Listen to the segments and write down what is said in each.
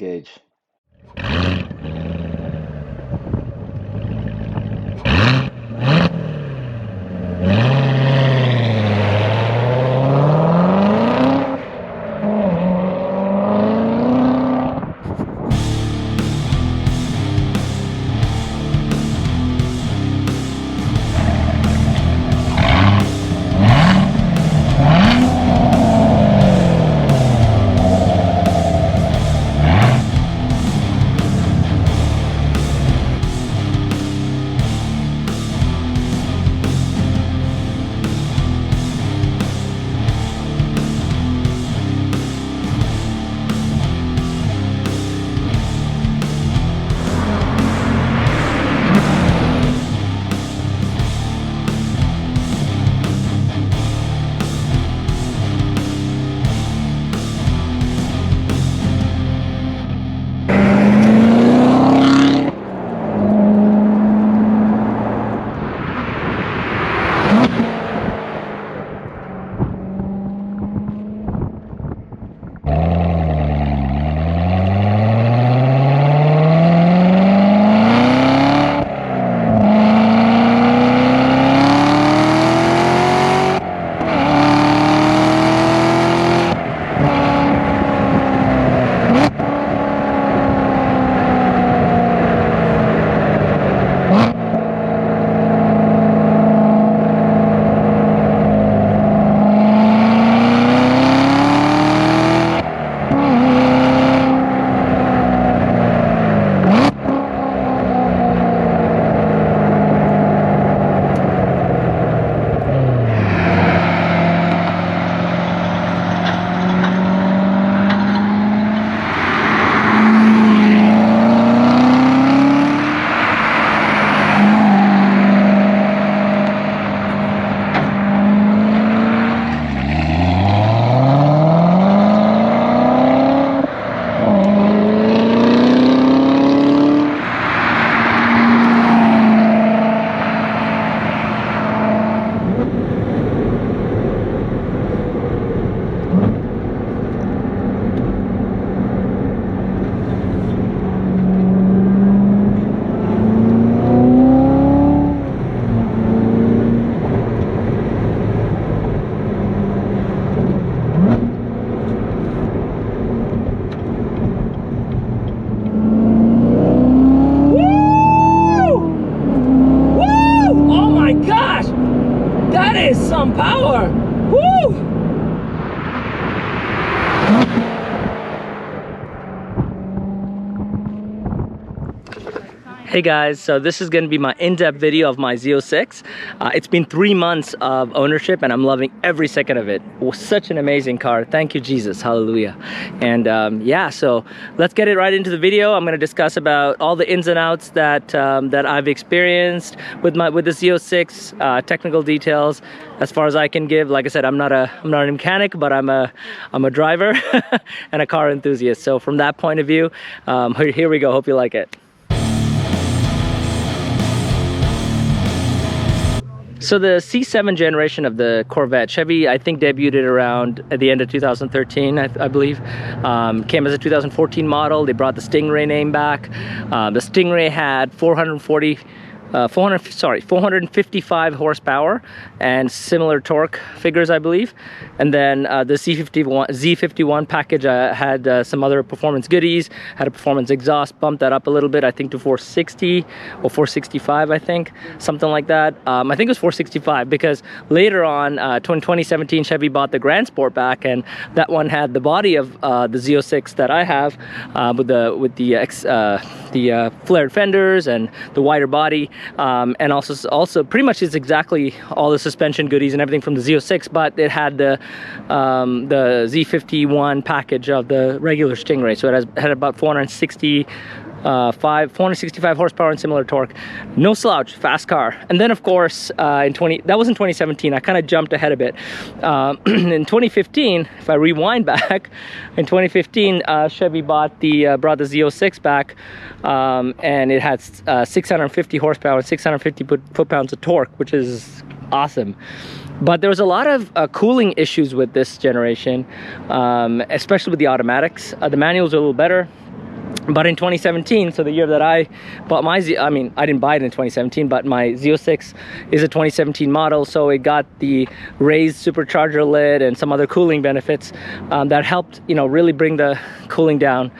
engage. Some power. Woo! Hey guys, so this is going to be my in-depth video of my Z06. It's been 3 months of ownership and I'm loving every second of it. It was such an amazing car. Thank you, Jesus. Hallelujah. And yeah, so let's get it right into the video. I'm going to discuss about all the ins and outs that I've experienced with the Z06, technical details as far as I can give. Like I said, I'm not a mechanic, but I'm a driver and a car enthusiast. So from that point of view, here we go. Hope you like it. So the C7 generation of the Corvette, Chevy I think debuted it around at the end of 2013, I believe. Came as a 2014 model. They brought the Stingray name back. The Stingray had 455 horsepower and similar torque figures, I believe. And then the Z51 package had some other performance goodies, had a performance exhaust, bumped that up a little bit, I think to 460 or 465, I think, something like that. I think it was 465 because later on, 2017, Chevy bought the Grand Sport back, and that one had the body of the Z06 that I have with the flared fenders and the wider body. And also pretty much is exactly all the suspension goodies and everything from the Z06, but it had the Z51 package of the regular Stingray, so it had about 465 horsepower and similar torque. No slouch, fast car. And then of course that was in 2017. I kind of jumped ahead a bit. In 2015, if I rewind back, in 2015 Chevy brought the Z06 back, and it had 650 horsepower and 650 foot-pounds of torque, which is awesome. But there was a lot of cooling issues with this generation, especially with the automatics. The manuals are a little better. But in 2017, so the year that I bought my I mean, I didn't buy it in 2017, but my Z06 is a 2017 model, so it got the raised supercharger lid and some other cooling benefits that helped, you know, really bring the cooling down.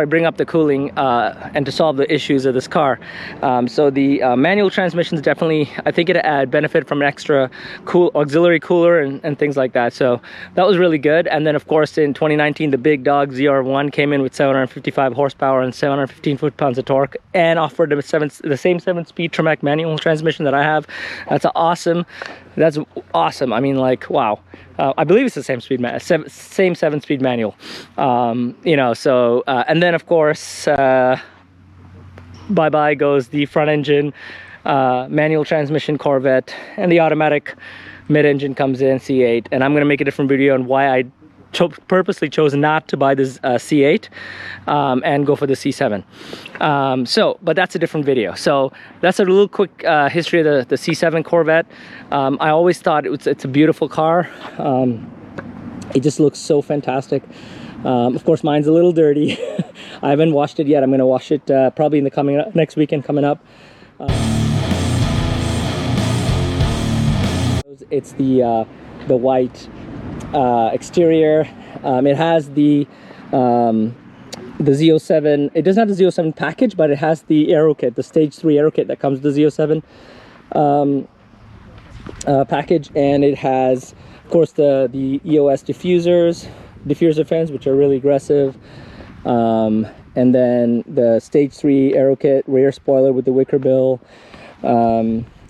Bring up the cooling and to solve the issues of this car. So the manual transmissions definitely, I think it benefit from an extra auxiliary cooler and things like that. So that was really good. And then of course in 2019, the big dog ZR1 came in with 755 horsepower and 715 foot-pounds of torque, and offered the same 7-speed Tremec manual transmission that I have. That's awesome. That's awesome. I mean, like, wow. I believe it's the same same 7-speed manual. You know, so and then of course bye-bye goes the front engine manual transmission Corvette, and the automatic mid-engine comes in, C8. And I'm going to make a different video on why I purposely chose not to buy this C8 and go for the C7. But that's a different video. So that's a little quick history of the C7 Corvette. I always thought it's a beautiful car. It just looks so fantastic. Of course, mine's a little dirty. I haven't washed it yet. I'm going to wash it probably in the next weekend coming up. It's the white exterior. It has the Z07. It doesn't have the Z07 package, but it has the aero kit, the stage 3 aero kit that comes with the Z07 package. And it has, of course, the EOS diffuser fans, which are really aggressive. And then the stage 3 aero kit, rear spoiler with the wicker bill.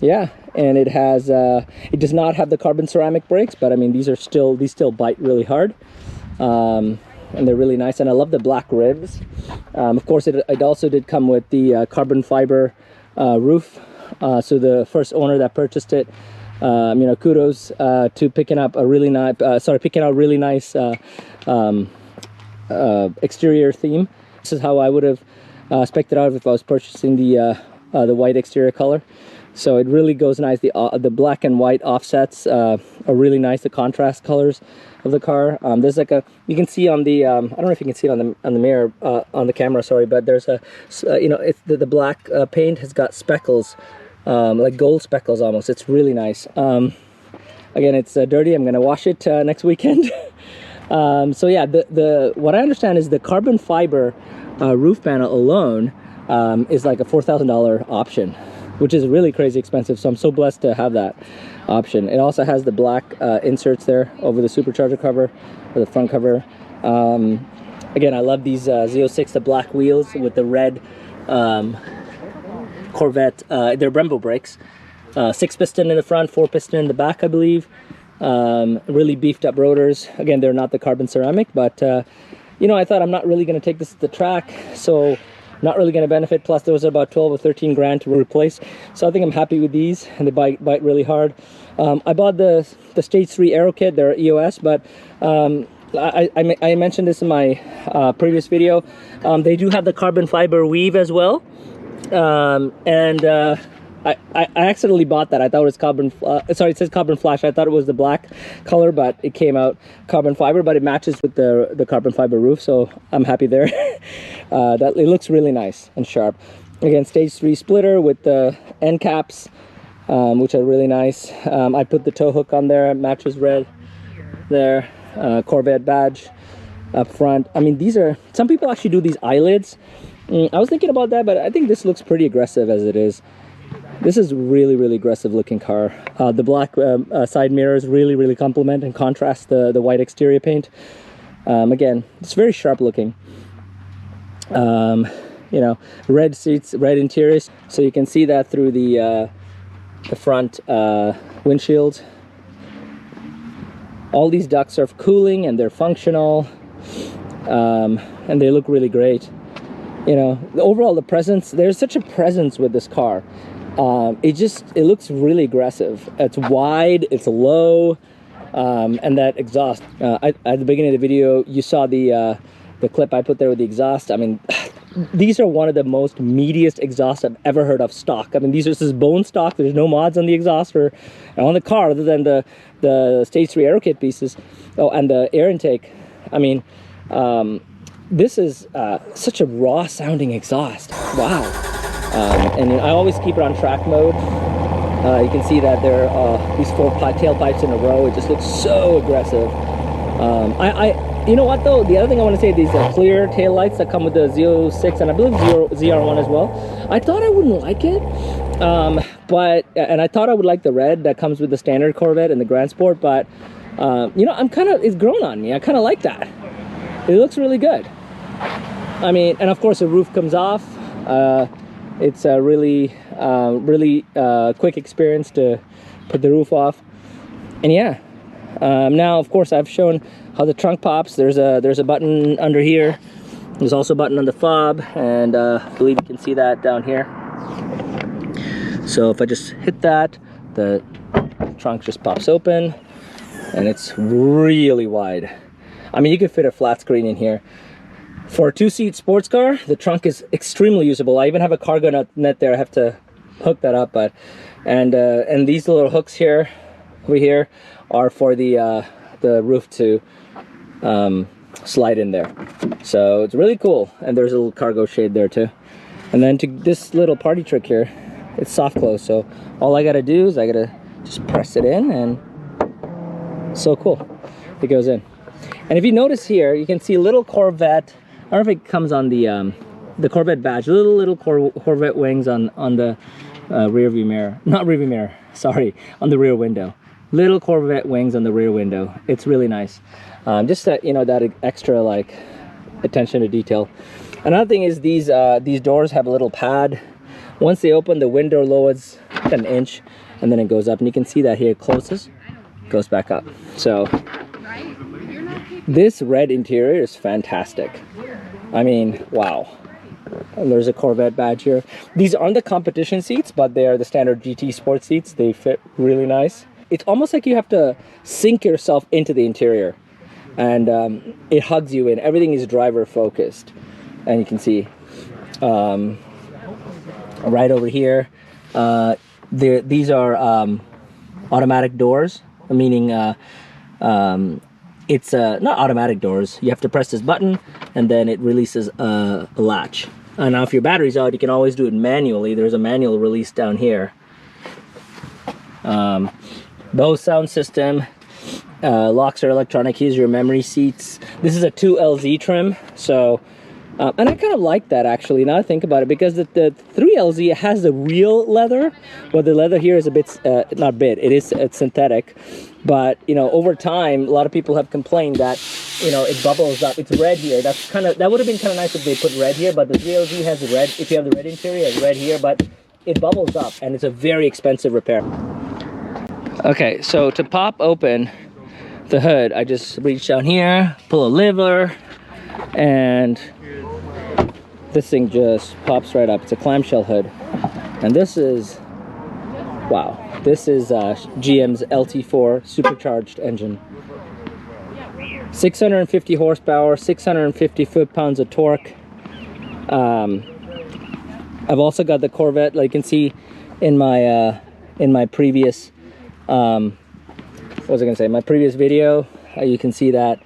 Yeah, and it has it does not have the carbon ceramic brakes, but I mean these still bite really hard, and they're really nice. And I love the black ribs. Of course, it also did come with the carbon fiber roof. So the first owner that purchased it, you know, kudos to picking out really nice exterior theme. This is how I would have spec'd it out if I was purchasing the white exterior color. So it really goes nice. The black and white offsets are really nice. The contrast colors of the car. There's like you can see on the I don't know if you can see it on the mirror on the camera. Sorry, but there's you know, it's the black paint has got speckles, like gold speckles almost. It's really nice. Again, it's dirty. I'm gonna wash it next weekend. So yeah, what I understand is the carbon fiber roof panel alone is like a $4,000 option, which is really crazy expensive. So I'm so blessed to have that option. It also has the black inserts there over the supercharger cover, or the front cover. Again, I love these Z06, the black wheels with the red Corvette. They're Brembo brakes. 6-piston in the front, 4-piston in the back, I believe. Really beefed up rotors. Again, they're not the carbon ceramic, but you know, I thought I'm not really going to take this to the track, so not really going to benefit. Plus those are about 12 or 13 grand to replace, so I think I'm happy with these, and they bite really hard. I bought the stage 3 aero kit. They're EOS, but I mentioned this in my previous video. They do have the carbon fiber weave as well, and I accidentally bought that. I thought it was carbon, sorry, it says carbon flash. I thought it was the black color, but it came out carbon fiber, but it matches with the carbon fiber roof, so I'm happy there. That it looks really nice and sharp. Again, stage 3 splitter with the end caps, which are really nice. I put the tow hook on there, matches red there, Corvette badge up front. I mean, these are, some people actually do these eyelids. I was thinking about that, but I think this looks pretty aggressive as it is. This is really aggressive looking car. The black side mirrors really complement and contrast the white exterior paint. Again, it's very sharp looking. You know, red seats, red interiors, so you can see that through the front windshield. All these ducts are cooling and they're functional, and they look really great. You know, overall the presence, there's such a presence with this car. It looks really aggressive. It's wide, it's low, and that exhaust. At the beginning of the video, you saw the clip I put there with the exhaust. I mean, these are one of the most meatiest exhausts I've ever heard of stock. I mean, this is bone stock. There's no mods on the exhaust or on the car other than the stage 3 aero kit pieces. Oh, and the air intake. I mean, this is such a raw sounding exhaust. Wow. And I always keep it on track mode. You can see that there are these 4 tailpipes in a row. It just looks so aggressive. You know what though? The other thing I want to say, these clear tail lights that come with the Z06 and I believe ZR1 as well. I thought I wouldn't like it, and I thought I would like the red that comes with the standard Corvette and the Grand Sport, but you know, it's grown on me. I kind of like that. It looks really good. I mean, and of course the roof comes off. It's a really quick experience to put the roof off. And yeah, now of course I've shown how the trunk pops. There's a button under here. There's also a button on the fob, and I believe you can see that down here. So if I just hit that, the trunk just pops open, and it's really wide. I mean, you could fit a flat screen in here. For a 2-seat sports car, the trunk is extremely usable. I even have a cargo net there. I have to hook that up, but and these little hooks here, over here, are for the roof to slide in there. So it's really cool. And there's a little cargo shade there too. And then to this little party trick here, it's soft close. So all I gotta do is I gotta just press it in, and so cool, it goes in. And if you notice here, you can see a little Corvette. I don't know if it comes on the Corvette badge. Little Corvette wings on the rear view mirror. Not rear view mirror, sorry, on the rear window. Little Corvette wings on the rear window. It's really nice. Just that, you know, that extra like attention to detail. Another thing is these doors have a little pad. Once they open, the window lowers an inch, and then it goes up. And you can see that here, it closes, goes back up. So this red interior is fantastic. I mean, wow. And there's a Corvette badge here. These aren't the competition seats, but they are the standard GT Sport seats. They fit really nice. It's almost like you have to sink yourself into the interior, and it hugs you in. Everything is driver focused, and you can see right over here, these are automatic doors, meaning it's not automatic doors. You have to press this button, and then it releases a latch. And now if your battery's out, you can always do it manually. There's a manual release down here. Bose sound system, locks are electronic. Here's your memory seats. This is a 2LZ trim, so and I kind of like that actually, now I think about it, because the 3LZ has the real leather, but the leather here is a bit not bit, it's synthetic. But you know, over time a lot of people have complained that, you know, it bubbles up. It's red here. That would have been kind of nice if they put red here, but the 3LZ has the red. If you have the red interior, it's red here, but it bubbles up, and it's a very expensive repair. Okay, so to pop open the hood, I just reach down here, pull a lever, and this thing just pops right up. It's a clamshell hood, and this is, wow, this is GM's LT4 supercharged engine. 650 horsepower, 650 foot-pounds of torque. I've also got the Corvette, like you can see in my previous what was I gonna say? My previous video, you can see that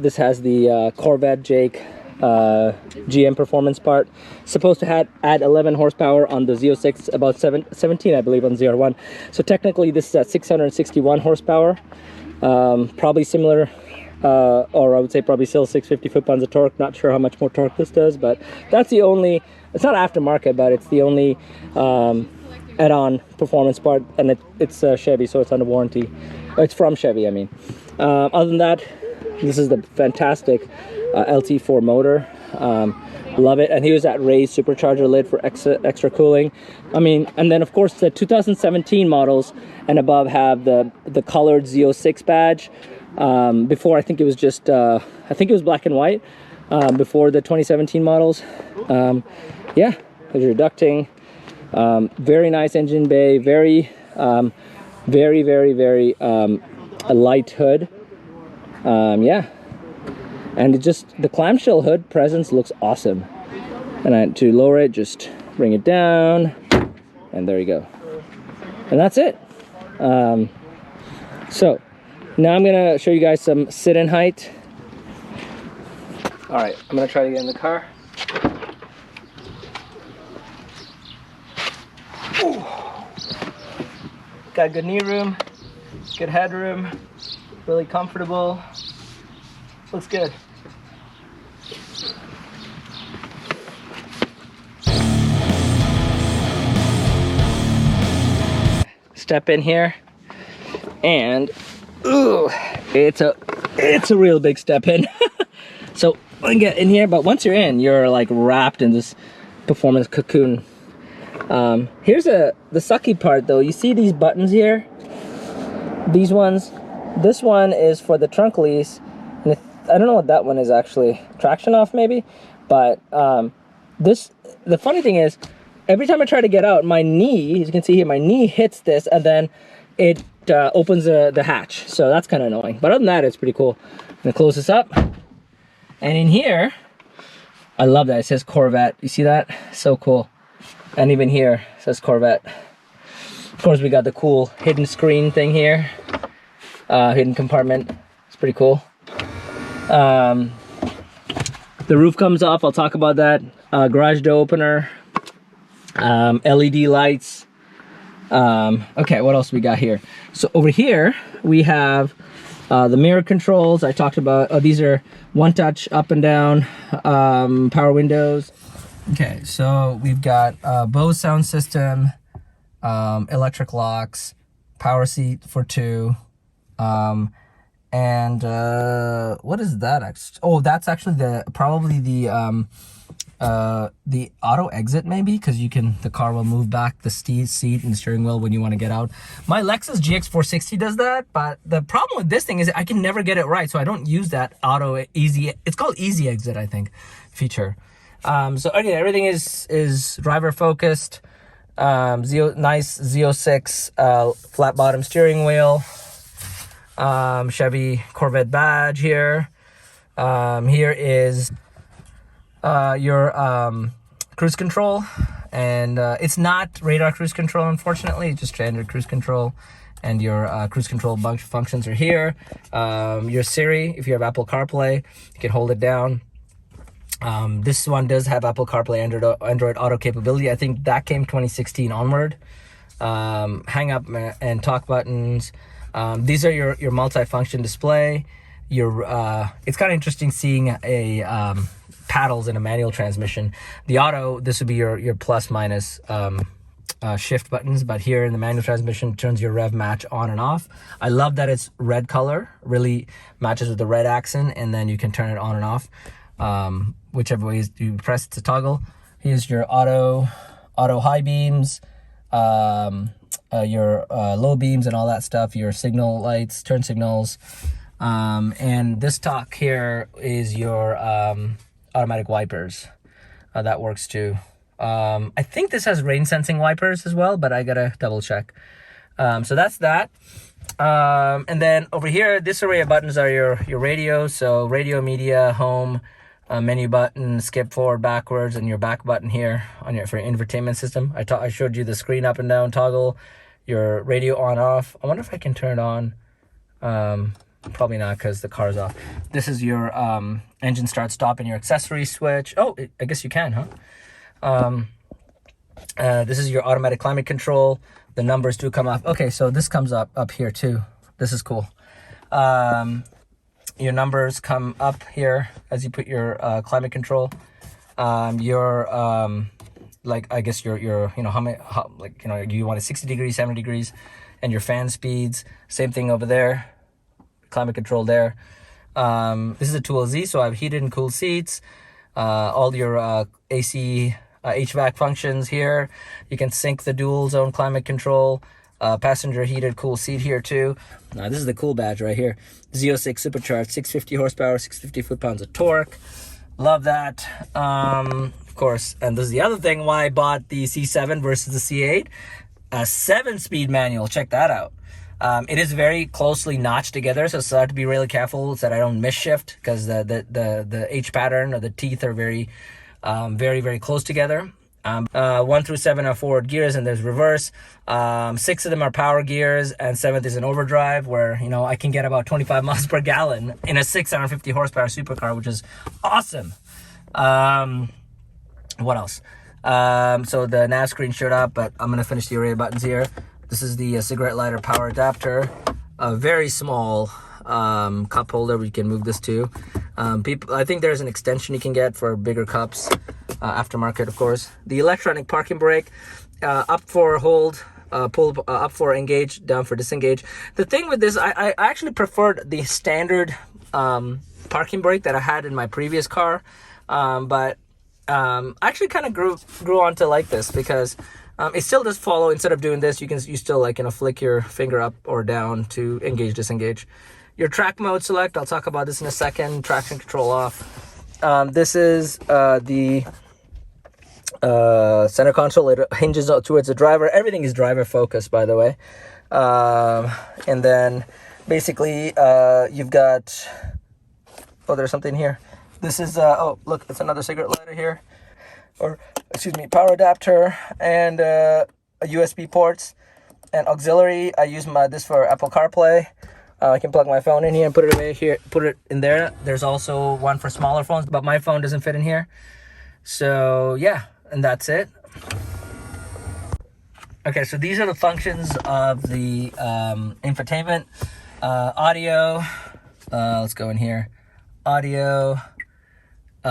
this has the Corvette Jake GM performance part. Supposed to add 11 horsepower on the Z06, about 17 I believe on ZR1. So technically this is at 661 horsepower. Probably similar, or I would say probably still 650 foot-pounds of torque. Not sure how much more torque this does, but that's the only, it's not aftermarket, but it's the only add-on performance part, and it's Chevy, so it's under warranty. It's from Chevy, I mean. Other than that, this is the fantastic LT4 motor. Love it. And here's that raised supercharger lid for extra cooling. I mean, and then of course the 2017 models and above have the colored Z06 badge. Before, I think it was just I think it was black and white before the 2017 models. Yeah, there's your ducting. Very nice engine bay, very very a light hood. Yeah, and it just, the clamshell hood presence looks awesome. And to lower it, just bring it down, and there you go, and that's it. So now I'm gonna show you guys some sit-in height. All right, I'm gonna try to get in the car. Ooh. Got good knee room, good headroom, really comfortable. Looks good. Step in here, and ooh, it's a real big step in. So I can get in here, but once you're in, you're like wrapped in this performance cocoon. Here's the sucky part though. You see these buttons here? These ones. This one is for the trunk release, and I don't know what that one is actually. Traction off maybe, but the funny thing is, every time I try to get out, my knee, as you can see here, my knee hits this, and then it opens the hatch. So that's kind of annoying. But other than that, it's pretty cool. I'm gonna close this up. And in here, I love that. It says Corvette. You see that? So cool. And even here, it says Corvette. Of course, we got the cool hidden screen thing here. Hidden compartment. It's pretty cool. The roof comes off. I'll talk about that. Garage door opener. LED lights. Okay, what else we got here? So over here we have the mirror controls I talked about. Oh, these are one touch up and down, power windows. Okay, so we've got Bose sound system, electric locks, power seat for two, and what is that? Oh, that's actually probably the auto exit maybe, because the car will move back the seat and the steering wheel when you want to get out. My Lexus GX460 does that, but the problem with this thing is I can never get it right, so I don't use that auto easy. It's called easy exit, I think, feature. So again, everything is driver focused. Nice Z06 flat bottom steering wheel. Chevy Corvette badge here. Here is your cruise control, and it's not radar cruise control, unfortunately. It's just standard cruise control, and your cruise control functions are here. Your Siri, if you have Apple CarPlay, you can hold it down. This one does have Apple CarPlay Android Auto capability. I think that came 2016 onward. Hang up and talk buttons. These are your multi-function display. It's kind of interesting seeing a paddles in a manual transmission. The auto, this would be your plus minus shift buttons, but here in the manual transmission turns your rev match on and off. I love that it's red color, really matches with the red accent, and then you can turn it on and off whichever way you press to toggle. Here's your auto high beams, your low beams and all that stuff, your signal lights, turn signals, and this talk here is your automatic wipers. That works too. I think this has rain sensing wipers as well, but I gotta double check. So that's that. And then over here, this array of buttons are your radio. So radio, media, home, menu button, skip forward, backwards, and your back button here for your infotainment system. I showed you the screen up and down toggle, your radio on off. I wonder if I can turn it on. Probably not, because the car's off. This is your engine start stop and your accessory switch. Oh, I guess you can, huh? This is your automatic climate control. The numbers do come up. Okay, so this comes up here too. This is cool. Your numbers come up here as you put your climate control. Like, I guess your you know, do you want it 60 degrees, 70 degrees, and your fan speeds. Same thing over there. Climate control there. This is a Tool Z, so I have heated and cooled seats. All your AC HVAC functions here. You can sync the dual zone climate control. Passenger heated cool seat here too. This is the cool badge right here. Z06 supercharged, 650 horsepower, 650 foot-pounds of torque. Love that. Of course, and this is the other thing why I bought the C7 versus the C8. A 7-speed manual. Check that out. It is very closely notched together, so I have to be really careful that I don't misshift, because the H pattern or the teeth are very, very close together. 1 through 7 are forward gears, and there's reverse. 6 of them are power gears, and 7th is an overdrive, where, you know, I can get about 25 miles per gallon in a 650 horsepower supercar, which is awesome. What else? So the nav screen showed up, but I'm gonna finish the array of buttons here. This is the cigarette lighter power adapter, a very small cup holder you can move this to. I think there's an extension you can get for bigger cups, aftermarket, of course. The electronic parking brake, up for hold, pull, up for engage, down for disengage. The thing with this, I actually preferred the standard parking brake that I had in my previous car, but I actually kind of grew on to like this, because it still does follow. Instead of doing this, you still, like, you know, flick your finger up or down to engage, disengage. Your track mode select, I'll talk about this in a second. Traction control off. This is the center console. It hinges towards the driver. Everything is driver focused, by the way. And then basically you've got, oh, there's something here. This is oh, look, it's another cigarette lighter here, or excuse me, power adapter, and USB ports and auxiliary. I use this for Apple CarPlay. I can plug my phone in here and put it away here, put it in there. There's also one for smaller phones, but my phone doesn't fit in here. So yeah, and that's it. Okay, so these are the functions of the infotainment. Audio, let's go in here. Audio,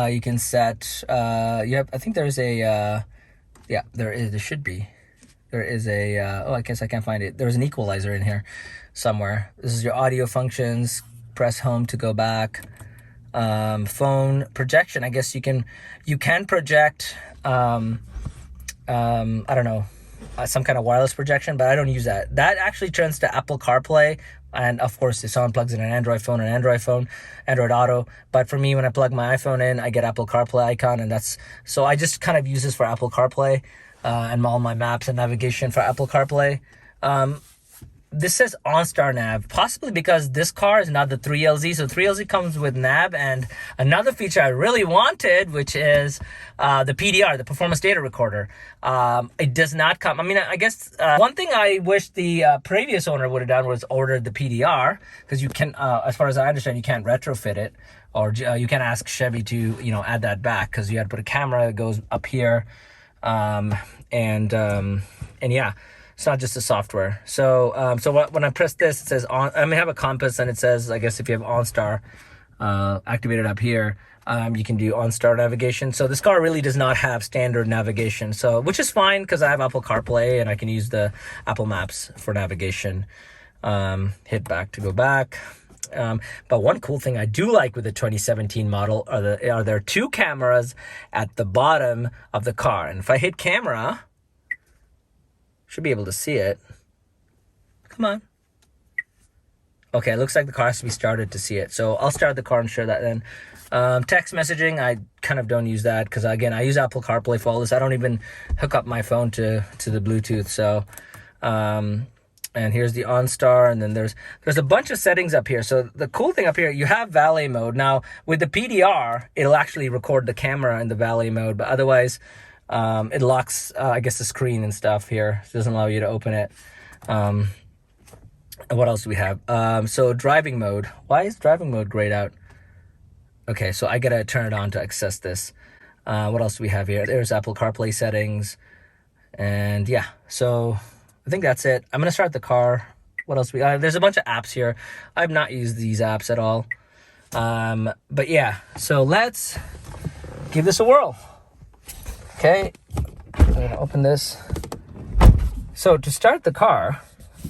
you can set, I think there's a, yeah, there should be. There is a, oh, I guess I can't find it. There's an equalizer in here somewhere. This is your audio functions. Press home to go back. Phone projection. I guess you can project, I don't know, some kind of wireless projection, but I don't use that. That actually turns to Apple CarPlay, and of course if someone plugs in an Android Auto. But for me, when I plug my iPhone in, I get Apple CarPlay icon, and so I just kind of use this for Apple CarPlay, and all my maps and navigation for Apple CarPlay. This says OnStar Nav, possibly because this car is not the 3LZ. So 3LZ comes with nav, and another feature I really wanted, which is the PDR, the Performance Data Recorder. It does not come. I mean, I guess one thing I wish the previous owner would have done was ordered the PDR, because you can, as far as I understand, you can't retrofit it, or you can ask Chevy to, you know, add that back, because you had to put a camera that goes up here, and yeah. It's not just the software. So when I press this, it says on. I may have a compass, and it says, I guess if you have OnStar activated up here, you can do OnStar navigation. So this car really does not have standard navigation, so which is fine, because I have Apple CarPlay and I can use the Apple Maps for navigation. Hit back to go back. But one cool thing I do like with the 2017 model are there 2 cameras at the bottom of the car, and if I hit camera, should be able to see it. Come on. Okay, it looks like the car has to be started to see it. So I'll start the car and share that then. Text messaging, I kind of don't use that, because again, I use Apple CarPlay for all this. I don't even hook up my phone to the Bluetooth. So, and here's the OnStar, and then there's a bunch of settings up here. So the cool thing up here, you have valet mode. Now with the PDR, it'll actually record the camera in the valet mode, but otherwise, it locks, I guess, the screen and stuff here. It doesn't allow you to open it. What else do we have? So driving mode. Why is driving mode grayed out? Okay, so I gotta turn it on to access this. What else do we have here? There's Apple CarPlay settings. And yeah, so I think that's it. I'm gonna start the car. What else there's a bunch of apps here. I've not used these apps at all. But yeah, so let's give this a whirl. Okay, I'm gonna open this. So to start the car,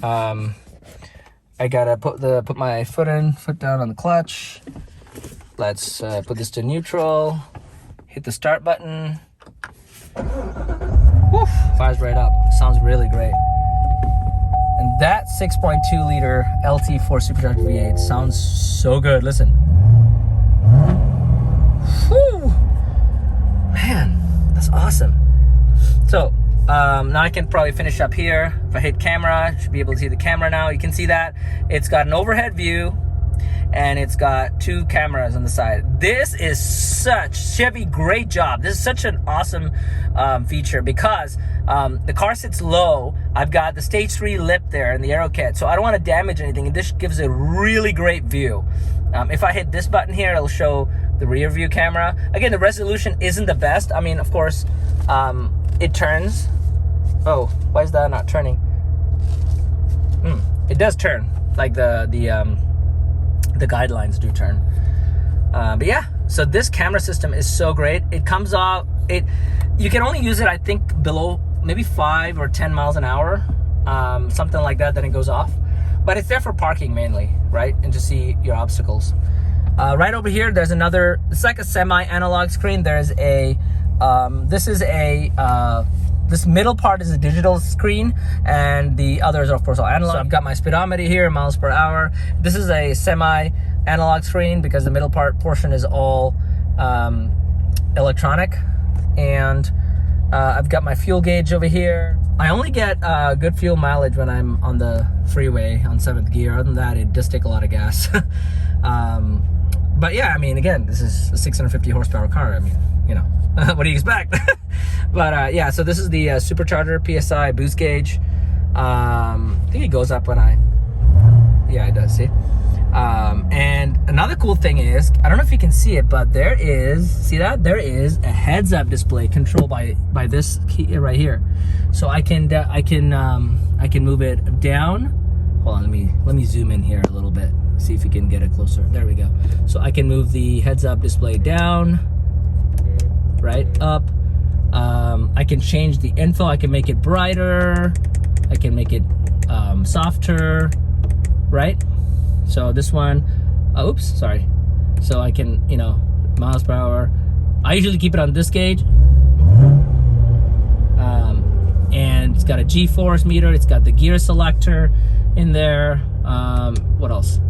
I gotta put my foot down on the clutch. Let's put this to neutral. Hit the start button. Woof, fires right up. Sounds really great. And that 6.2 liter LT4 supercharged V8 sounds so good. Listen. Whew. Man, that's awesome. So now I can probably finish up here. If I hit camera, I should be able to see the camera now. You can see that it's got an overhead view. and it's got 2 cameras on the side. This is such, Chevy, great job. This is such an awesome feature because the car sits low. I've got the stage 3 lip there and the aero kit, so I don't want to damage anything, and this gives a really great view. If I hit this button here, it'll show the rear view camera. Again, the resolution isn't the best. I mean, of course, it turns. Oh, why is that not turning? It does turn, like the guidelines do turn. But yeah, so this camera system is so great. It comes off, you can only use it, I think, below maybe 5 or 10 miles an hour, something like that, then it goes off. But it's there for parking mainly, right? And to see your obstacles. Right over here, there's another, it's like a semi-analog screen. There's a, this middle part is a digital screen, and the others are, of course, all analog. So I've got my speedometer here, miles per hour. This is a semi-analog screen because the middle portion is all electronic. And I've got my fuel gauge over here. I only get good fuel mileage when I'm on the freeway on 7th gear. Other than that, it does take a lot of gas. But yeah, I mean, again, this is a 650 horsepower car. I mean, you know, what do you expect? But yeah, so this is the supercharger PSI boost gauge. I think it goes up when yeah, it does, see? And another cool thing is, I don't know if you can see it, but there is, see that? There is a heads-up display controlled by this key right here. So I can move it down. Hold on, let me zoom in here a little bit. See if you can get it closer. There we go. So I can move the heads-up display down, right, up. I can change the info. I can make it brighter. I can make it softer, right? So this one, oops, sorry. So I can, you know, miles per hour. I usually keep it on this gauge. And it's got a G-force meter. It's got the gear selector in there. What else?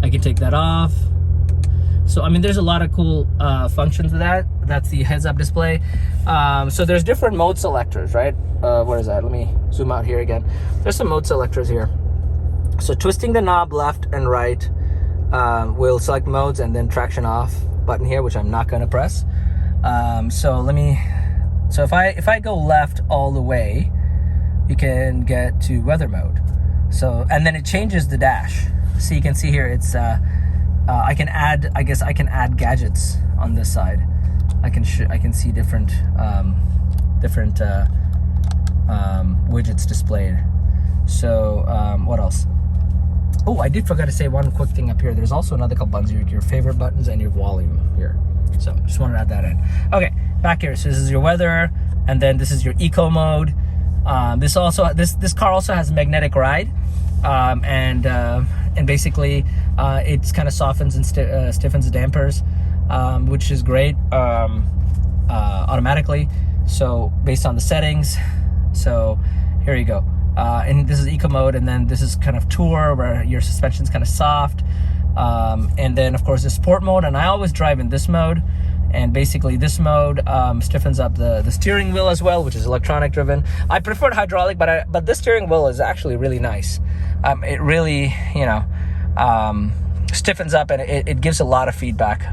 I can take that off. So, I mean, there's a lot of cool functions with that. That's the heads-up display. So there's different mode selectors, right? Where is that? Let me zoom out here again. There's some mode selectors here. So twisting the knob left and right will select modes, and then traction off button here, which I'm not going to press. So if I go left all the way, you can get to weather mode. So, and then it changes the dash. So you can see here, it's I can add gadgets on this side. I can see different widgets displayed. So what else? Oh, I did forget to say one quick thing up here. There's also another couple buttons, your favorite buttons and your volume here. So just wanted to add that in. Okay, back here. So this is your weather, and then this is your eco mode. This car also has magnetic ride, and basically it kind of softens and stiffens the dampers, which is great automatically. So based on the settings. So here you go. And this is eco mode, and then this is kind of tour, where your suspension's kind of soft, and then of course the sport mode, and I always drive in this mode. And basically this mode stiffens up the steering wheel as well, which is electronic driven. I preferred hydraulic, but this steering wheel is actually really nice. It really, you know, stiffens up, and it gives a lot of feedback.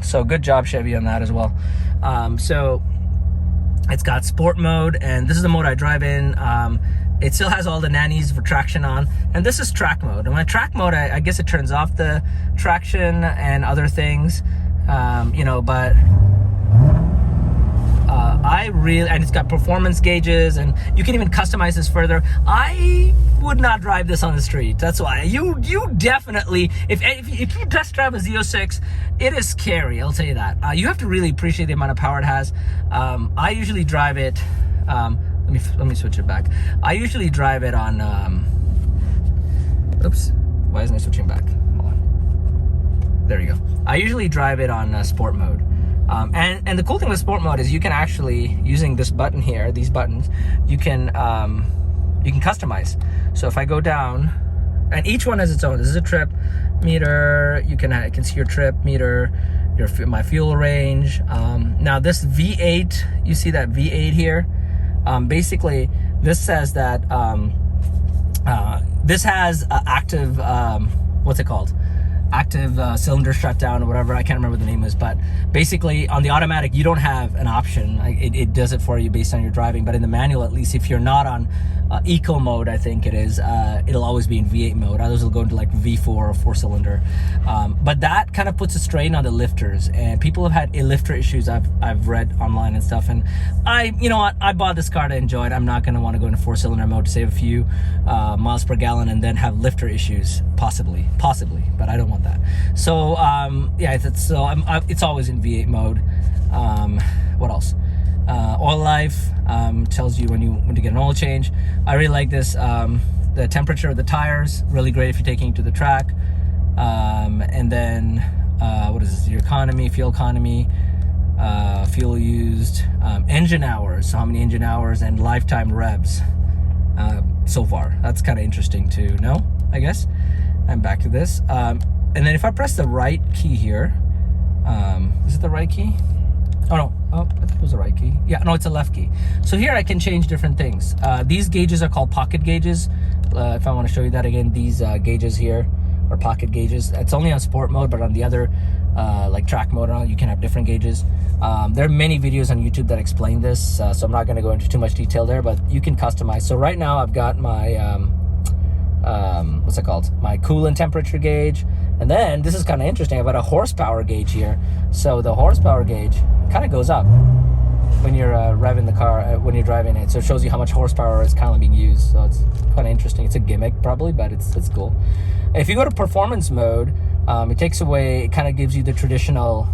So good job, Chevy, on that as well. So it's got sport mode, and this is the mode I drive in. It still has all the nannies for traction on, and this is track mode. And my track mode, I guess it turns off the traction and other things, you know, but and it's got performance gauges, and you can even customize this further. I would not drive this on the street. That's why you definitely, if you test drive a Z06, it is scary, I'll tell you that. You have to really appreciate the amount of power it has. I usually drive it, let me switch it back. I usually drive it on, oops, why isn't it switching back? Hold on. There you go. I usually drive it on sport mode. And the cool thing with sport mode is you can actually, using this button here, these buttons, you can customize. So if I go down, and each one has its own. This is a trip meter. You can see your trip meter, my fuel range. Now this V8, you see that V8 here? Basically, this says that this has active, what's it called? active cylinder shutdown or whatever. I can't remember what the name is, but basically on the automatic you don't have an option. It does it for you based on your driving, but in the manual, at least if you're not on eco mode, I think it is, it'll always be in V8 mode. Others will go into like V4 or 4-cylinder, but that kind of puts a strain on the lifters, and people have had lifter issues I've read online and stuff. And you know what, I bought this car to enjoy it. I'm not going to want to go into 4-cylinder mode to save a few miles per gallon and then have lifter issues, possibly, but I don't want that. So yeah, it's always in V8 mode. What else? Oil life tells you when to get an oil change. I really like this. The temperature of the tires, really great if you're taking it to the track. And then what is this? Your economy, fuel economy, fuel used, engine hours, so how many engine hours, and lifetime revs so far. That's kind of interesting to know, I guess. And back to this. And then if I press the right key here, is it the right key? Oh no, I think it was the right key. Yeah, no, it's a left key. So here I can change different things. These gauges are called pocket gauges. If I want to show you that again, these gauges here are pocket gauges. It's only on sport mode, but on the other, like track mode, you can have different gauges. There are many videos on YouTube that explain this, so I'm not going to go into too much detail there, but you can customize. So right now I've got my, what's it called? My coolant temperature gauge. And then this is kind of interesting. I've got a horsepower gauge here. So the horsepower gauge kind of goes up when you're revving the car, when you're driving it. So it shows you how much horsepower is kind of being used. So it's kind of interesting. It's a gimmick probably, but it's cool. If you go to performance mode, it takes away, it kind of gives you the traditional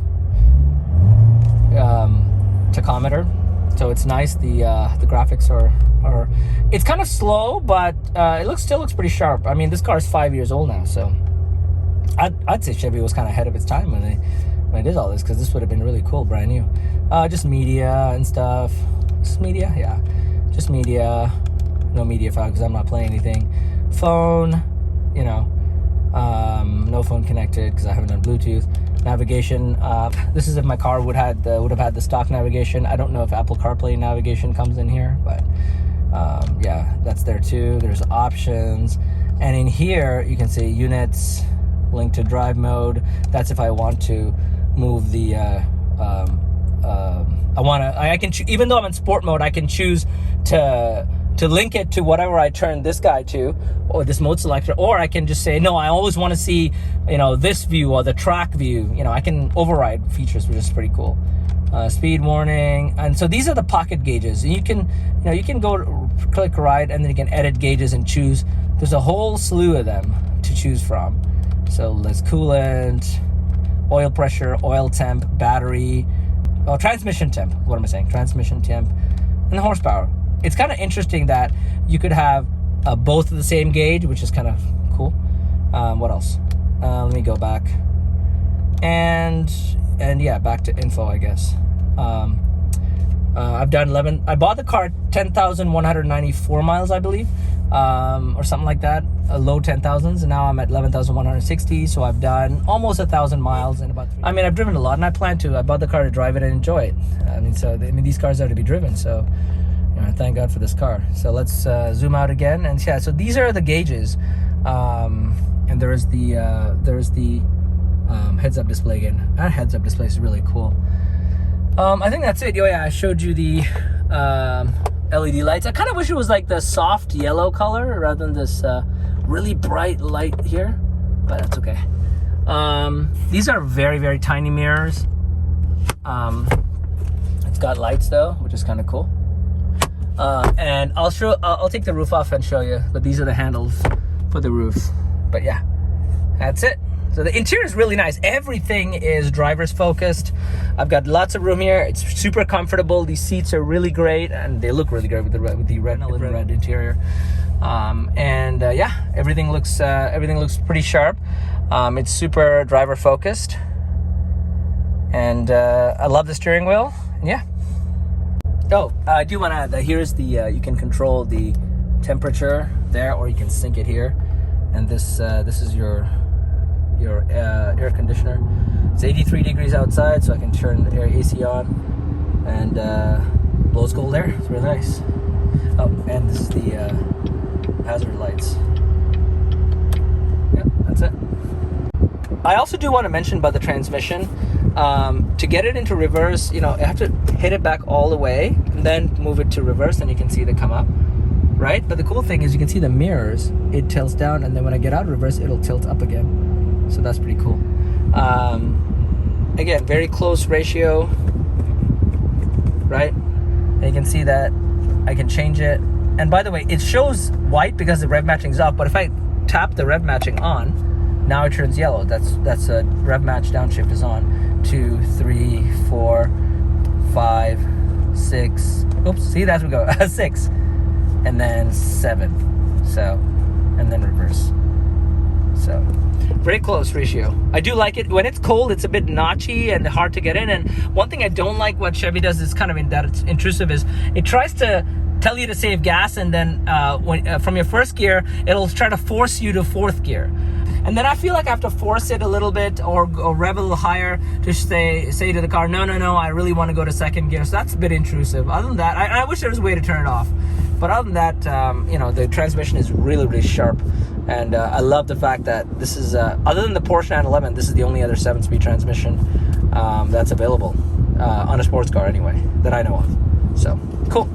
tachometer. So it's nice. The graphics are it's kind of slow, but it still looks pretty sharp. I mean, this car is 5 years old now, so I'd say Chevy was kind of ahead of its time when they did all this, because this would have been really cool, brand new. Just media and stuff. Just media, yeah. Just media. No media file because I'm not playing anything. Phone, you know. No phone connected because I haven't done Bluetooth. Navigation. This is if my car would have had the stock navigation. I don't know if Apple CarPlay navigation comes in here, but yeah, that's there too. There's options, and in here you can see units, link to drive mode. That's if I want to move the I can even though I'm in sport mode, I can choose to link it to whatever I turn this guy to, or this mode selector, or I can just say, no, I always want to see, you know, this view or the track view. You know, I can override features, which is pretty cool. Speed warning. And so these are the pocket gauges. And you can go click right, and then you can edit gauges and choose. There's a whole slew of them to choose from. So there's coolant, oil pressure, oil temp, battery, transmission temp. What am I saying? Transmission temp, and the horsepower. It's kind of interesting that you could have both of the same gauge, which is kind of cool. What else? Let me go back. And yeah, back to info, I guess. I've done 11. I bought the car 10,194 miles, I believe, or something like that. Low 10,000s, and now I'm at 11,160. So I've done almost 1,000 miles in about 3 years. I mean, I've driven a lot, and I plan to. I bought the car to drive it and enjoy it. I mean, these cars are to be driven. So, you know, thank God for this car. So let's zoom out again, and yeah. So these are the gauges, and there is the heads-up display again. That heads-up display is really cool. I think that's it. Oh yeah, I showed you the LED lights. I kind of wish it was like the soft yellow color rather than this really bright light here, but that's okay. These are very, very tiny mirrors. It's got lights though, which is kind of cool. And I'll take the roof off and show you, but these are the handles for the roof. But yeah, that's it. So the interior is really nice. Everything is driver's focused. I've got lots of room here. It's super comfortable. These seats are really great, and they look really great with the red interior. Yeah, everything looks pretty sharp. It's super driver focused, and I love the steering wheel. And yeah. Oh, I do want to add that here's the you can control the temperature there, or you can sync it here, and this is your air conditioner. It's 83 degrees outside, so I can turn the AC on, and blows cold air. It's really nice. Oh, and this is the hazard lights. Yep, that's it. I also do want to mention about the transmission. To get it into reverse, you know, I have to hit it back all the way and then move it to reverse, and you can see they come up, right? But the cool thing is you can see the mirrors, it tilts down, and then when I get out of reverse, it'll tilt up again. So that's pretty cool. Again, very close ratio, right? And you can see that I can change it. And by the way, it shows white because the rev matching is off, but if I tap the rev matching on, now it turns yellow. That's a rev match downshift is on. 2, 3, 4, 5, 6. Oops, see, that's we go. 6, and then 7. So, and then reverse. So, very close ratio. I do like it. When it's cold, it's a bit notchy and hard to get in. And one thing I don't like what Chevy does is kind of in that it's intrusive is it tries to tell you to save gas, and then from your first gear, it'll try to force you to fourth gear. And then I feel like I have to force it a little bit or rev a little higher to say to the car, no, I really want to go to second gear. So that's a bit intrusive. Other than that, I wish there was a way to turn it off. But other than that, you know, the transmission is really, really sharp. And I love the fact that this is, other than the Porsche 911, this is the only other 7-speed transmission that's available on a sports car anyway, that I know of. So, cool.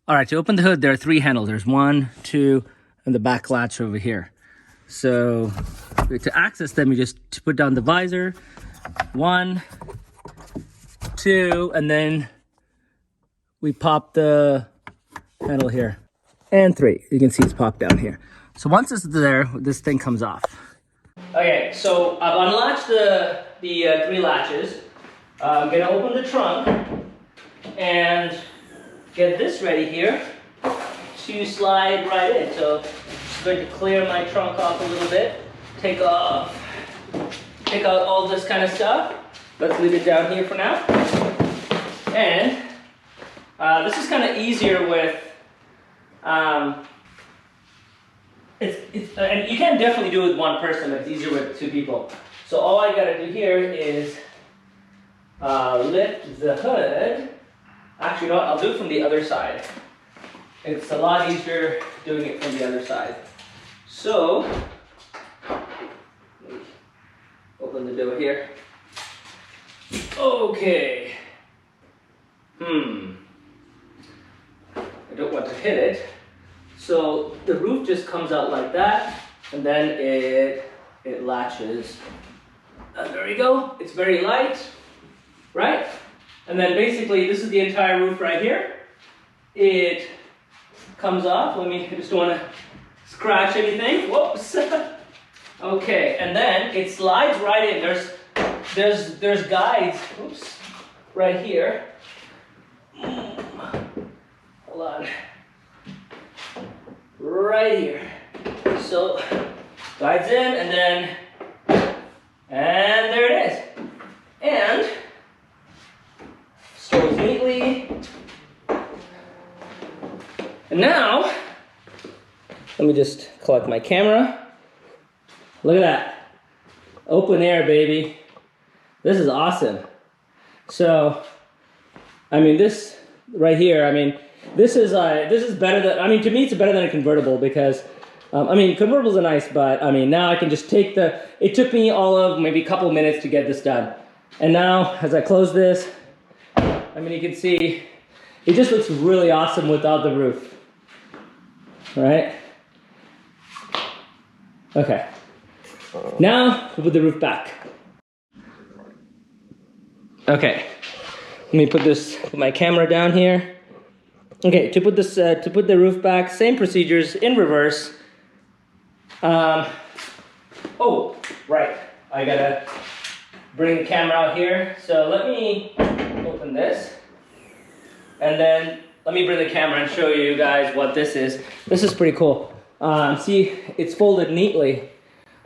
All right, to open the hood, there are 3 handles. There's 1, 2, and the back latch over here. So to access them, you just put down the visor, 1, 2, and then we pop the handle here, and 3. You can see it's popped down here. So once it's there, this thing comes off. Okay, so I've unlatched the 3 latches. I'm gonna open the trunk and get this ready here to slide right in. So I'm going to clear my trunk off a little bit, take out all this kind of stuff. Let's leave it down here for now. And this is kind of easier with, and you can definitely do it with one person, but it's easier with 2 people. So all I gotta do here is lift the hood. Actually, you know what? I'll do it from the other side. It's a lot easier doing it from the other side. So, let me open the door here. Okay. I don't want to hit it. So the roof just comes out like that, and then it latches. And there you go. It's very light, right? And then basically, this is the entire roof right here. It comes off. Let me, I just don't want to scratch anything. Whoops. Okay, and then it slides right in. There's guides, oops, right here. Hold on. Right here. So, guides in, and there it is. And stores neatly. And now, let me just collect my camera. Look at that. Open air, baby. This is awesome. So, I mean, this right here, I mean, this is better than, I mean, to me, it's better than a convertible because, I mean, convertibles are nice, but I mean, now I can just take it took me all of maybe a couple minutes to get this done. And now, as I close this, I mean, you can see, it just looks really awesome without the roof. All right? Okay. Now, we'll put the roof back. Okay. Let me put my camera down here. Okay, to put the roof back, same procedures in reverse. Oh, right. I gotta bring the camera out here. So let me open this. And then let me bring the camera and show you guys what this is. This is pretty cool. See, it's folded neatly.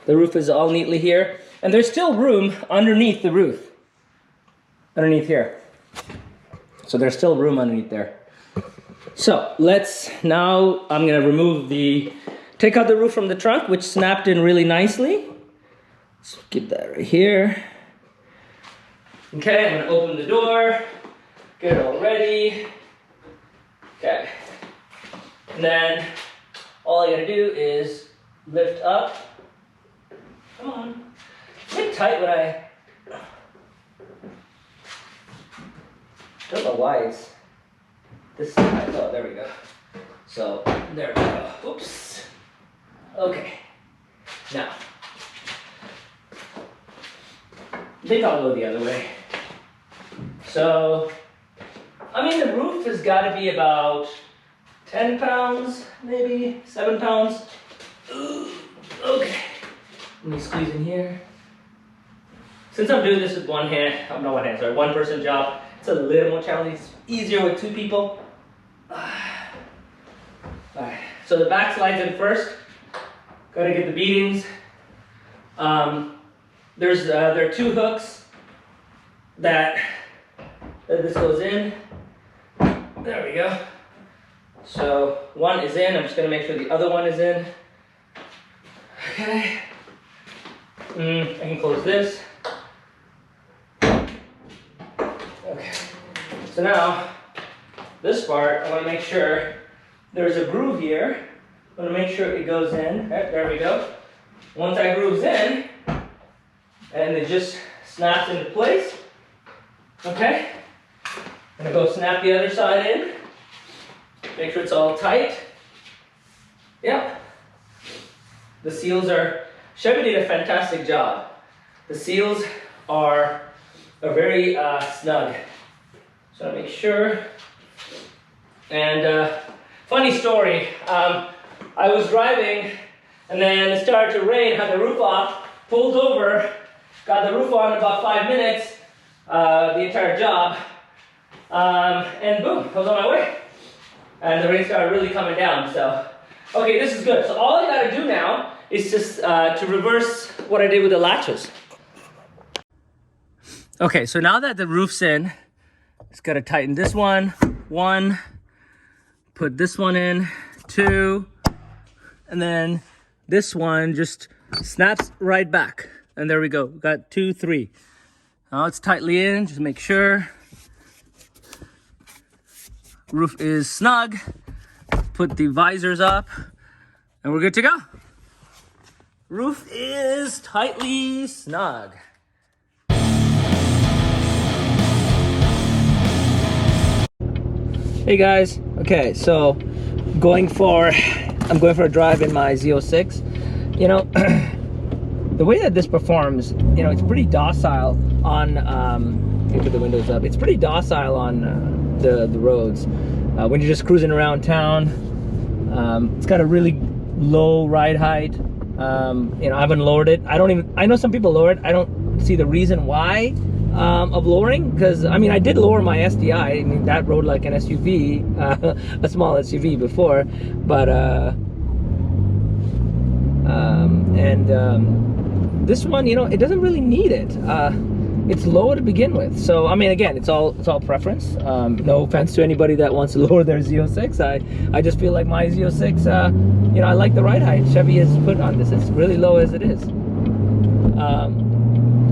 The roof is all neatly here. And there's still room underneath the roof. Underneath here. So there's still room underneath there. So now I'm gonna take out the roof from the trunk, which snapped in really nicely. Let's get that right here. Okay, I'm gonna open the door, get it all ready. Okay, and then all I gotta do is lift up. Come on, it's a bit tight when I don't know why it's this tight. Oh, there we go. So there we go. Oops. Okay. Now, I think I'll go the other way. So, I mean, the roof has got to be about 10 pounds, maybe 7 pounds. Ooh, okay. Let me squeeze in here. Since I'm doing this with one hand, not one hand, sorry, one person job, it's a little more challenging. It's easier with 2 people. Alright, so the back slides in first. Gotta get the beadings. There are 2 hooks that this goes in. There we go. So one is in. I'm just gonna make sure the other one is in. Okay. I can close this. Okay. So now this part, I want to make sure there's a groove here. I want to make sure it goes in. Okay, there we go. Once that groove's in, and it just snaps into place. Okay. I'm gonna go snap the other side in. Make sure it's all tight. Yeah. The seals are, Chevy did a fantastic job. The seals are very snug. So I make sure. And funny story, I was driving and then it started to rain, had the roof off, pulled over, got the roof on in about 5 minutes, the entire job, and boom, I was on my way. And the rain started really coming down, so. Okay, this is good. So all I gotta do now is just to reverse what I did with the latches. Okay, so now that the roof's in, just gotta tighten this one, put this one in, 2, and then this one just snaps right back. And there we go, we got 2, 3. Now it's tightly in, just make sure. Roof is snug. Put the visors up, and we're good to go. Roof is tightly snug. Hey guys, okay, so I'm going for a drive in my Z06. You know, the way that this performs, you know, it's pretty docile on, put the windows up, it's pretty docile on the roads. When you're just cruising around town, it's got a really low ride height. You know, I haven't lowered it. I know some people lower it. I don't see the reason why of lowering, because I mean, I did lower my SDI. I mean, that rode like an SUV, a small SUV before, but this one, you know, it doesn't really need it. It's low to begin with, so I mean, again, it's all preference. No offense to anybody that wants to lower their Z06. I just feel like my Z06, you know, I like the ride height Chevy has put on this. It's really low as it is.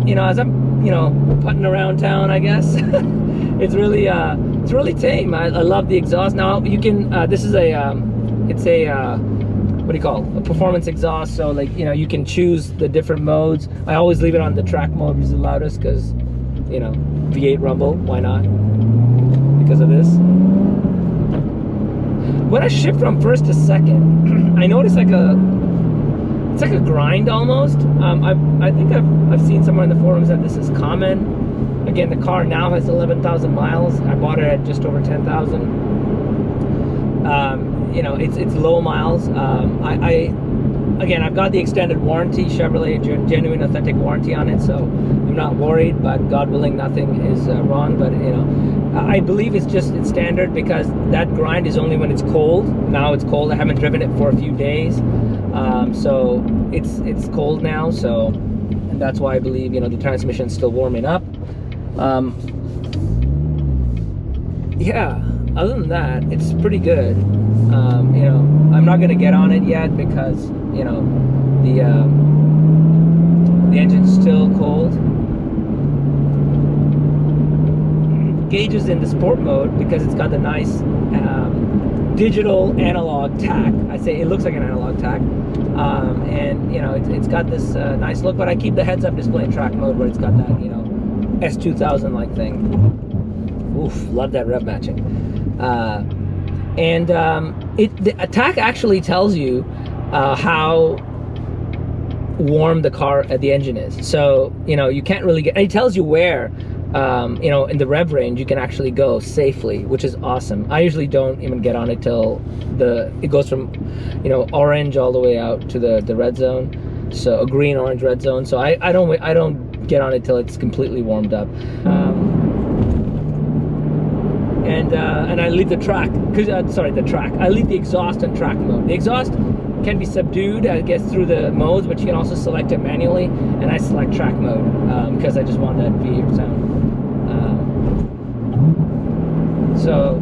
You know, as I'm, you know, putting around town, I guess, it's really tame. I love the exhaust. Now you can, this is a, it's a, what do you call it? A performance exhaust. So like, you know, you can choose the different modes. I always leave it on the track mode, which is the loudest, because, you know, V8 rumble, why not? Because of this. When I shift from first to second, I notice like it's like a grind almost. I think I've seen somewhere in the forums that this is common. Again, the car now has 11,000 miles. I bought it at just over 10,000. You know, it's low miles. Again, I've got the extended warranty, Chevrolet genuine authentic warranty on it, so I'm not worried, but God willing, nothing is wrong. But you know, I believe it's standard, because that grind is only when it's cold. Now it's cold. I haven't driven it for a few days, so it's cold now, so, and that's why I believe, you know, the transmission's still warming up. Yeah, other than that, it's pretty good. You know, I'm not gonna get on it yet because, you know, the engine's still cold. gauges in the sport mode because it's got the nice digital analog tack. I say it looks like an analog tack, and you know it's got this nice look. But I keep the heads-up display in track mode where it's got that, you know, S2000 like thing. Oof, love that rev matching. The attack actually tells you how warm the engine is. So, you know, you can't really get, and it tells you where, you know, in the rev range you can actually go safely, which is awesome. I usually don't even get on it till it goes from, you know, orange all the way out to the red zone. So a green, orange, red zone. So I don't get on it till it's completely warmed up. And I leave the track, I leave the exhaust in track mode. The exhaust can be subdued, I guess, through the modes, but you can also select it manually, and I select track mode because I just want that V8 sound. So,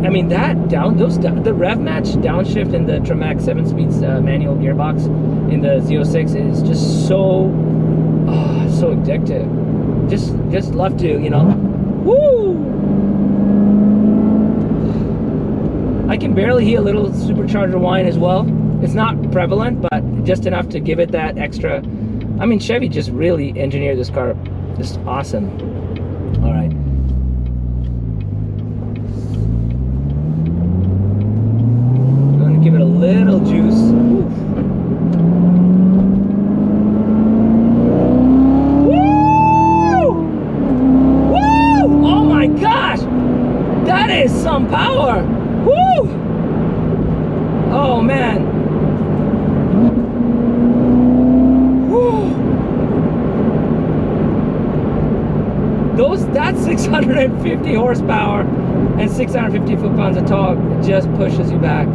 I mean, the rev match downshift in the Tremec 7-speed manual gearbox in the Z06 is just so addictive. Just love to, you know, woo! I can barely hear a little supercharger whine as well. It's not prevalent, but just enough to give it that extra. I mean, Chevy just really engineered this car. Just awesome. All right. I'm gonna give it a little juice. Oof. Woo! Woo! Oh my gosh! That is some power! Woo! Oh man! Woo! That's 650 horsepower and 650 foot-pounds of torque. It just pushes you back.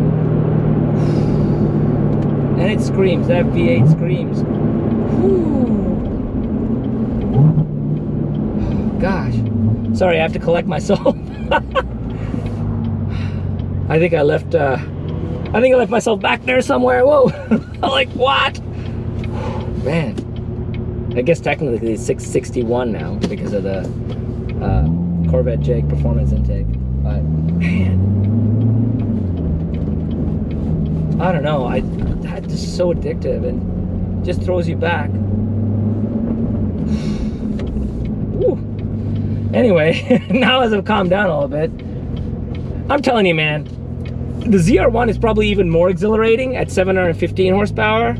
And it screams. That V8 screams. Woo! Gosh. Sorry, I have to collect myself. I think I left myself back there somewhere. Whoa. I'm like, what? Man. I guess technically it's 661 now because of the Corvette J performance intake. But man, I don't know. That's just so addictive and just throws you back. Woo. Anyway, now as I've calmed down a little bit, I'm telling you, man, the ZR1 is probably even more exhilarating at 715 horsepower.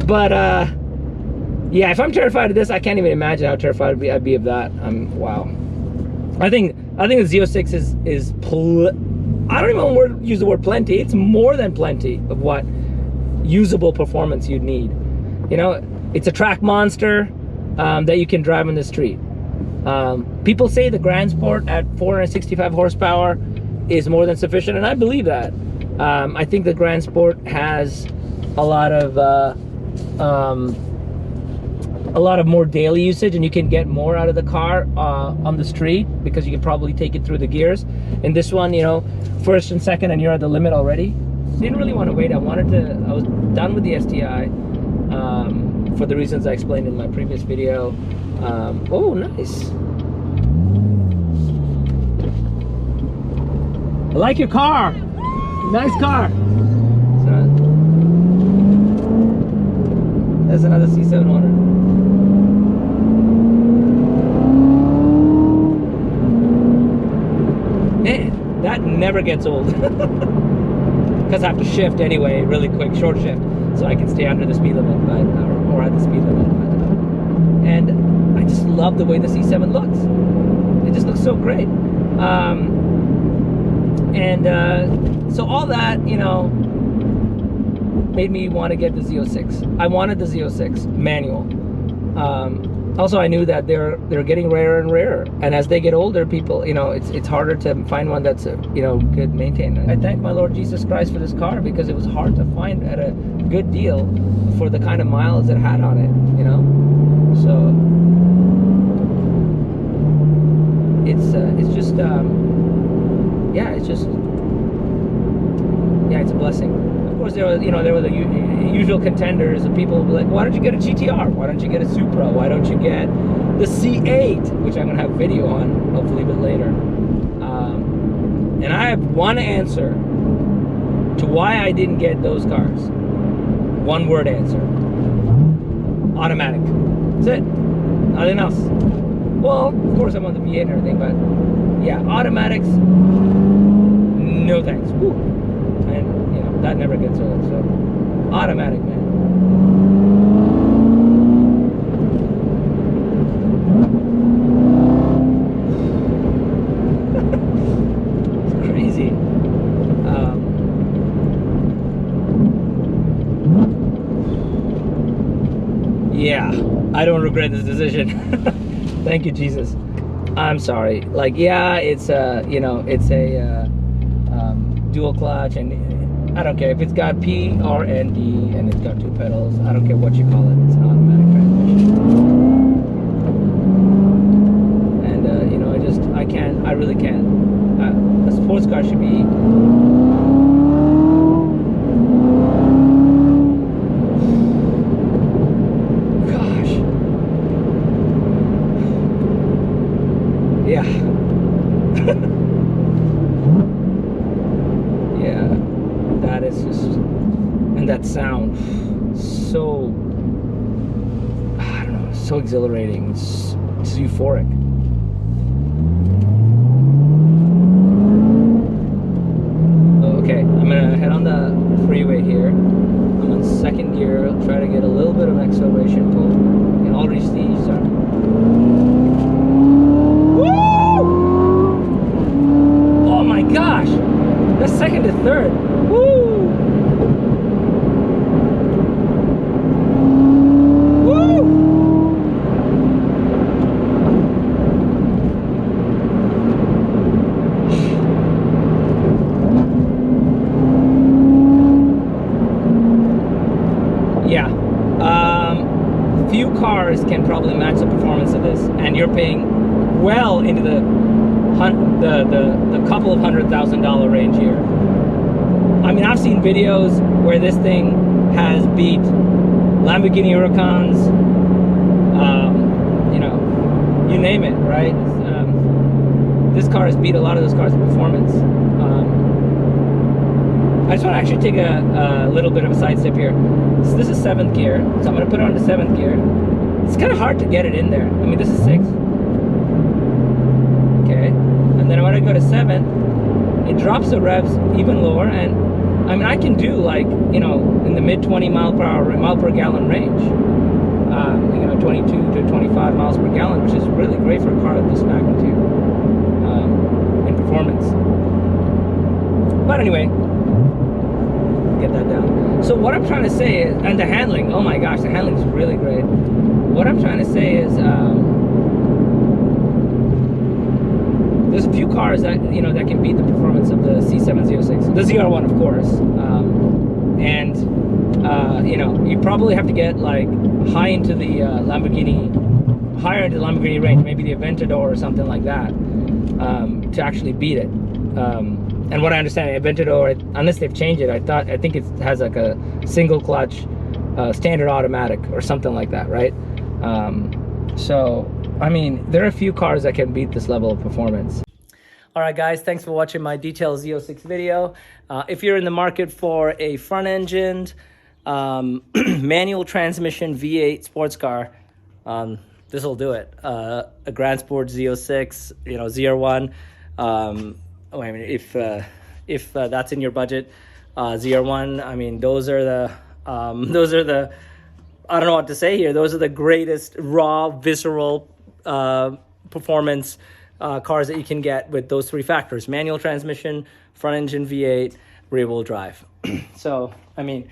But yeah, if I'm terrified of this, I can't even imagine how terrified I'd be of that. Wow. I think the Z06 is I don't even want to use the word plenty. It's more than plenty of what usable performance you'd need. You know, it's a track monster that you can drive on the street. People say the Grand Sport at 465 horsepower is more than sufficient, and I believe that. I think the Grand Sport has a lot of more daily usage, and you can get more out of the car on the street because you can probably take it through the gears. In this one, you know, first and second, and you're at the limit already. Didn't really want to wait. I was done with the STI for the reasons I explained in my previous video. Oh, nice. I like your car. Nice car. That's another C700. Man, that never gets old. Because I have to shift anyway, really quick, short shift, so I can stay under the speed limit, or at the speed limit. And I just love the way the C7 looks. It just looks so great. So all that, you know, made me want to get the Z06. I wanted the Z06 manual. Also, I knew that they're getting rarer and rarer, and as they get older, people, you know, it's harder to find one that's you know, good maintained. I thank my Lord Jesus Christ for this car because it was hard to find at a good deal for the kind of miles it had on it, you know. So it's just yeah, it's a blessing. Of course, there were the usual contenders, and people would be like, why don't you get a GTR? Why don't you get a Supra? Why don't you get, the C8, which I'm gonna have video on hopefully a bit later. And I have one answer to why I didn't get those cars. One word answer. Automatic. That's it. Nothing else. Well, of course I want the V8 and everything, but yeah, automatics, no thanks. Woo. And you know, that never gets old, so automatic, man. Yeah, I don't regret this decision. Thank you, Jesus. I'm sorry. Like, yeah, it's you know, it's a dual clutch, and I don't care if it's got P, R, and D, and it's got 2 pedals. I don't care what you call it. It's an automatic transmission. And you know, I really can't. A sports car should be. Yeah. Yeah, that is just, and that sound, so, I don't know, so exhilarating, it's euphoric. Okay, I'm gonna head on the freeway here. I'm on 2nd gear, I'll try to get a little bit of acceleration pull, and already see, sorry. Gosh, that's 2nd to 3rd. Woo! Woo! Yeah. Few cars can probably match the performance of this, and you're paying well into the couple of $100,000 range here. I mean, I've seen videos where this thing has beat Lamborghini Huracans, you know, you name it, right? This car has beat a lot of those cars in performance. I just want to actually take a little bit of a side step here. So this is 7th gear, so I'm going to put it on to 7th gear. It's kind of hard to get it in there. I mean, this is 6th. Okay. And then when I go to 7, it drops the revs even lower, and I mean, I can do, like, you know, in the mid 20 mile per gallon range, you know, 22 to 25 miles per gallon, which is really great for a car of this magnitude in performance. But anyway, get that down. So what I'm trying to say is, and the handling, oh my gosh, the handling is really great. What I'm trying to say is, there's a few cars that, you know, that can beat the performance of the C7 Z06, the ZR1, of course, and you know, you probably have to get like higher into the Lamborghini range, maybe the Aventador or something like that, to actually beat it. And what I understand, Aventador, unless they've changed it, I think it has like a single clutch, standard automatic or something like that, right? So I mean, there are a few cars that can beat this level of performance. All right, guys, thanks for watching my detailed Z06 video. If you're in the market for a front-engined, manual transmission V8 sports car, this will do it. A Grand Sport Z06, you know, ZR1. I mean, if that's in your budget, ZR1. I mean, those are the I don't know what to say here. Those are the greatest raw, visceral performance cars that you can get with those 3 factors: manual transmission, front engine V8, rear wheel drive. So I mean,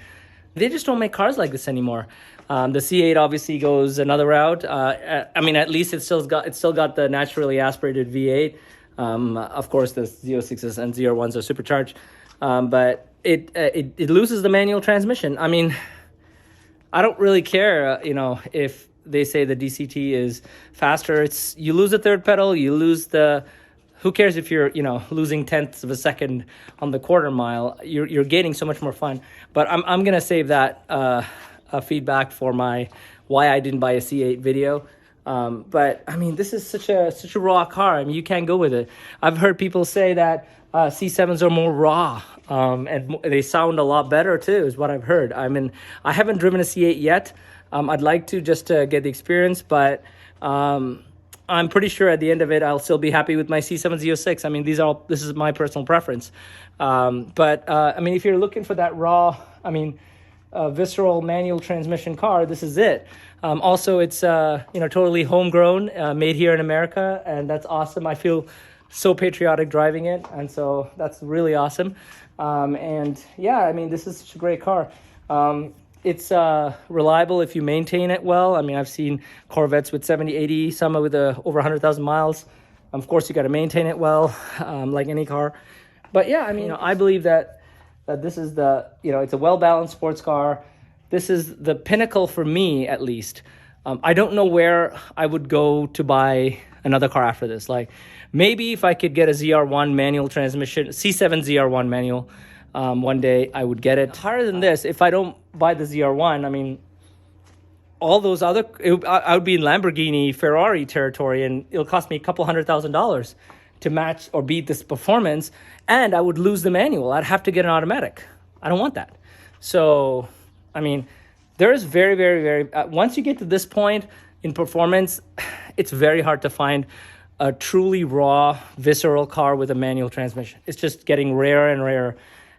they just don't make cars like this anymore. The C8 obviously goes another route. I mean, at least it's still got the naturally aspirated V8. Of course, the Z06s and ZR1s are supercharged, but it loses the manual transmission. I mean, I don't really care, you know, if they say the DCT is faster. You lose the 3rd pedal, you lose the. Who cares if you're, you know, losing 1/10 of a second on the quarter mile? You're gaining so much more fun. But I'm gonna save that feedback for my why I didn't buy a C8 video. But I mean, this is such a raw car. I mean, you can't go with it. I've heard people say that C7s are more raw, and they sound a lot better too, is what I've heard. I mean, I haven't driven a C8 yet. I'd like to, just to get the experience, but I'm pretty sure at the end of it, I'll still be happy with my C7 Z06. I mean, this is my personal preference. But I mean, if you're looking for that raw, I mean, visceral manual transmission car, this is it. Also, it's totally homegrown, made here in America, and that's awesome. I feel so patriotic driving it, and so that's really awesome. And yeah, I mean, this is such a great car. It's reliable if you maintain it well. I mean, I've seen Corvettes with 70, 80, some with over 100,000 miles. Of course, you got to maintain it well, like any car. But yeah, I mean, I believe that this is it's a well-balanced sports car. This is the pinnacle for me, at least. I don't know where I would go to buy another car after this. Like, maybe if I could get a ZR1 manual transmission, C7 ZR1 manual, one day I would get it. Higher than this, if I don't buy the ZR1, I mean, all those other, I would be in Lamborghini, Ferrari territory, and it'll cost me a couple $100,000 to match or beat this performance, and I would lose the manual. I'd have to get an automatic. I don't want that. So, I mean, there is very, very, very, once you get to this point in performance, it's very hard to find a truly raw, visceral car with a manual transmission. It's just getting rarer and rarer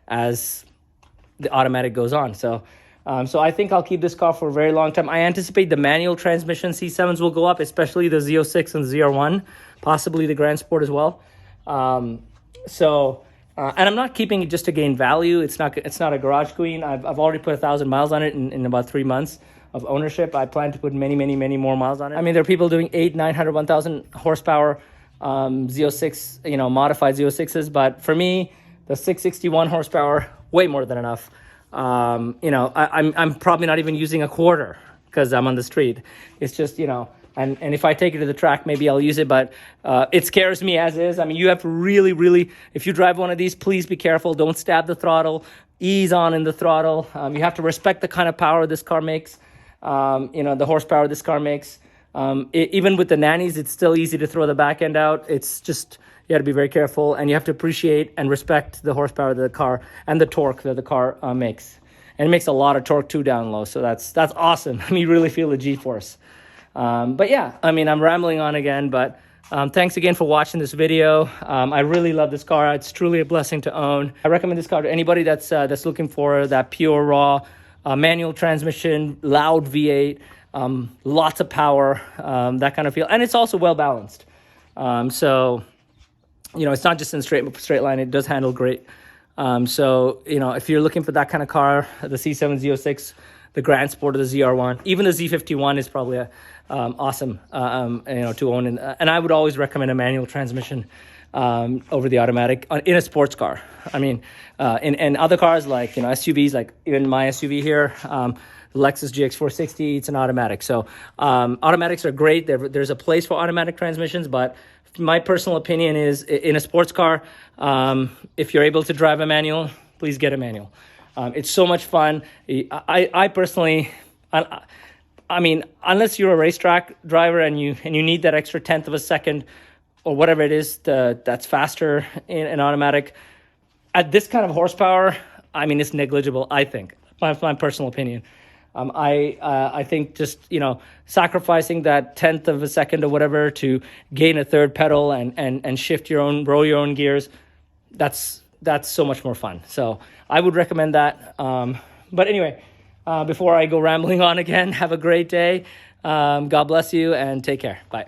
as the automatic goes on. So I think I'll keep this car for a very long time. I anticipate the manual transmission C7s will go up, especially the Z06 and ZR1, possibly the Grand Sport as well. And I'm not keeping it just to gain value. It's not a garage queen. I've already put 1,000 miles on it in about 3 months of ownership. I plan to put many, many, many more miles on it. I mean, there are people doing 800, 900, 1,000 horsepower Z06, modified Z06s, but for me, the 661 horsepower, way more than enough. I'm probably not even using a quarter because I'm on the street. It's just, and if I take it to the track, maybe I'll use it, but it scares me as is. I mean, you have to really, really, if you drive one of these, please be careful. Don't stab the throttle, ease on in the throttle. You have to respect the kind of power this car makes, the horsepower this car makes. Even with the nannies, it's still easy to throw the back end out. It's just, you got to be very careful, and you have to appreciate and respect the horsepower of the car and the torque that the car makes. And it makes a lot of torque too down low, so that's awesome. I mean, you really feel the G-force. But yeah, I mean, I'm rambling on again, but thanks again for watching this video. I really love this car. It's truly a blessing to own. I recommend this car to anybody that's looking for that pure, raw, manual transmission, loud V8, lots of power, that kind of feel. And it's also well-balanced. It's not just in straight line. It does handle great. If you're looking for that kind of car, the C7 Z06, the Grand Sport, or the ZR1, even the Z51 is probably awesome, to own. And I would always recommend a manual transmission over the automatic in a sports car. I mean, in other cars like SUVs, like even my SUV here, the Lexus GX460, it's an automatic. So automatics are great. There's a place for automatic transmissions, but my personal opinion is in a sports car, if you're able to drive a manual, please get a manual. It's so much fun. I personally, I mean, unless you're a racetrack driver and you need that extra tenth of a second or whatever it is that's faster in an automatic, at this kind of horsepower, I mean, it's negligible, I think. My personal opinion. I think just, sacrificing that tenth of a second or whatever to gain a third pedal and shift roll your own gears, that's so much more fun. So I would recommend that. But anyway, before I go rambling on again, have a great day. God bless you and take care. Bye.